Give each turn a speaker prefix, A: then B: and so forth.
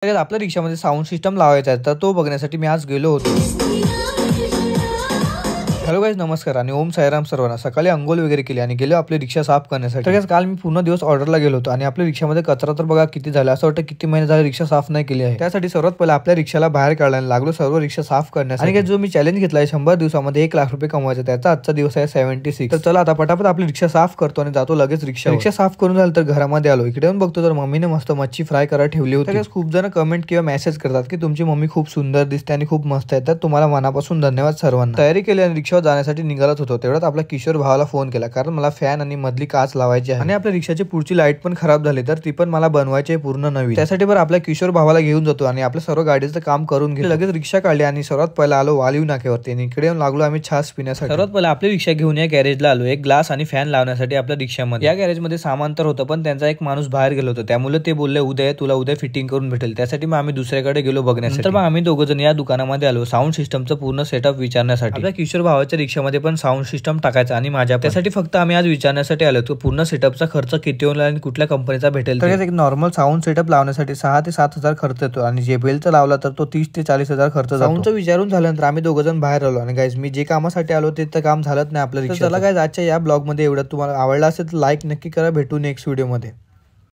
A: तर आपल्या रिक्षामध्ये साऊंड सिस्टम लावायचा आहे, तर तो बघण्यासाठी मी आज गेलो होतो. हॅलो गाईज, नमस्कार आणि ओम साईराम सर्वांना. सकाळी अंघोळ वगैरे केली आणि गेलो आपली रिक्षा साफ करण्यासाठी. तर काल मी पूर्ण दिवस ऑर्डरला गेलो होतो आणि आपल्या रिक्षामध्ये कचरा तर बघा किती झाला. असं वाटतं किती महिने झाले रिक्षा साफ नाही केली आहे. त्यासाठी सर्वात पहिले आपल्या रिक्षाला बाहेर काढायला लागलो, सर्व रिक्षा साफ करण्यासाठी. आणि जो मी चॅलेंज घेतलाय 100 दिवसामध्ये 1 लाख रुपये कमवायचा, त्याचा आजचा दिवस आहे 76. तर चला आता पटापट आपली रिक्षा साफ करतो आणि जातो लगेच रिक्षा साफ करून झालं तर घरामध्ये आलो. इकडे येऊन बघतो तर मम्मीने मस्त मच्छी फ्राय करायला ठेवली होती. खूप जण कमेंट किंवा मेसेज करतात की तुमची मम्मी खूप सुंदर दिसते आणि खूप मस्त आहे. तर तुम्हाला मनापासून धन्यवाद सर्वांना. तयारी केली आणि रिक्षावर जाण्यासाठी निघालत होतो. तेवढ्यात आपला किशोर भावाला फोन केला, कारण मला फॅन आणि मधली काच लावायची आहे आणि आपल्या रिक्षाची पुढची लाईट पण खराब झाली, तर ती पण मला बनवायची आहे पूर्ण नवी. त्यासाठी बरं आपल्या किशोर भावाला घेऊन जातो आणि आपल्या सर्व गाडीचं काम करून घेतो. लगेच रिक्षा काढली आणि सर्वात पहिला आलो वालीव नाक्यावरती आणि इकडे येऊन लागलो आम्ही छास पिण्यासाठी. सर्वात पहिला आपली रिक्षा घेऊन या गॅरेजला आलो, एक ग्लास आणि फॅन लावण्यासाठी आपल्या रिक्षामध्ये. या गॅरेजमध्ये सामान तर होतं, पण त्यांचा एक माणूस बाहेर गेलो होतो, त्यामुळे ते बोलले उद्या तुला उद्या फिटिंग करून भेटेल. त्यासाठी मग आम्ही दुसऱ्याकडे गेलो बघण्यासाठी. तर मग आम्ही दोघं जण या दुकानामध्ये आलो साऊंड सिस्टमचं पूर्ण सेटअप विचारण्यासाठी. आपल्या किशोर भावाच्या रिक्षामध्ये पण साऊंड सिस्टम टाकायचा आणि माझ्या त्यासाठी फक्त आम्ही आज विचारण्यासाठी आलो तो पूर्ण सेटअपचा खर्च किती होईल आणि कुठल्या कंपनीचा भेटेल. तर एक नॉर्मल साऊंड सेटअप लावण्यासाठी 6 ते 7 हजार खर्च येतो आणि JBLचा लावला तर तो 30 ते 40 हजार खर्च जातो. साऊंडचं विचारून झाल्यानंतर आम्ही दोघं जण बाहेर आलो आणि गाईज मी जे कामासाठी आलो ते तर काम झालंच नाही आपलं रिक्षा. चला गाईज आजच्या या ब्लॉग मध्ये एवढं. तुम्हाला आवडला असेल तर लाईक नक्की करा. भेटू नेक्स्ट व्हिडिओ मध्ये.